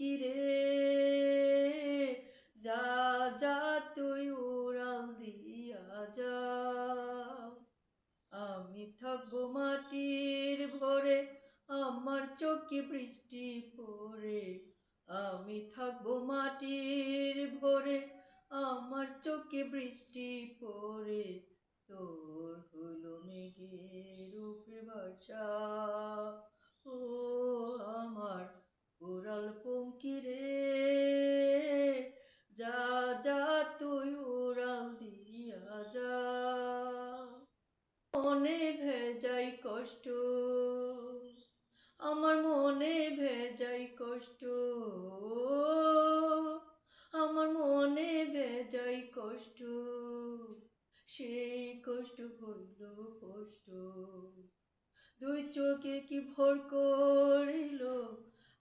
পঙ্কি রে, যা যা তুই উড়াল দিয়া যা। আমি থাকবো মাটির ভরে, আমার চোখে বৃষ্টি পড়ে। আমি থাকবো মাটির ভরে, আমার চোখে বৃষ্টি পড়ে। তোর হলো মেঘের উপরে বাসা, ও আমার উড়াল পঙ্কি রে, যা যা তুই উড়াল দিয়া যা। মনে ভেজাই কষ্ট, আমার মনে ভেজাই কষ্ট, আমার মনে ভেজাই কষ্ট, সেই কষ্ট হইল কষ্ট। দুই চোখে কি ভর করিল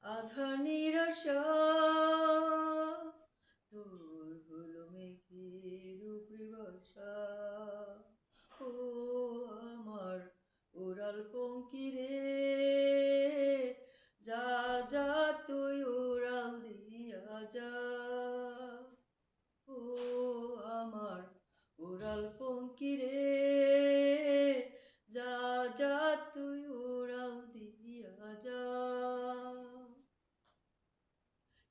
আধার নিরাশা, তোর হলো মেঘের উপরে বাসা, ও আমার উড়াল পঙ্কি রে, যা যা তুই উড়াল দিয়া যা। ও আমার উড়াল পঙ্কি রে, যা যা তুই উড়াল দিয়া যা।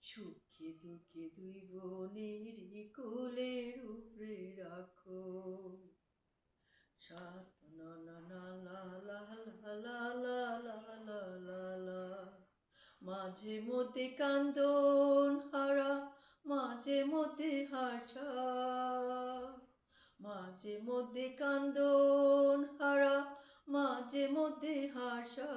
সুখে দুঃখে দুই বোনেরই কোলের উপরে রাখো, সাত না না না লা লা লা লা লা লা লা লা। মাঝে মধ্যে কান্দন হারা, মাঝে মধ্যে হাসা, মাঝে মধ্যে কান্দন হারা, মাঝে মধ্যে হাসা।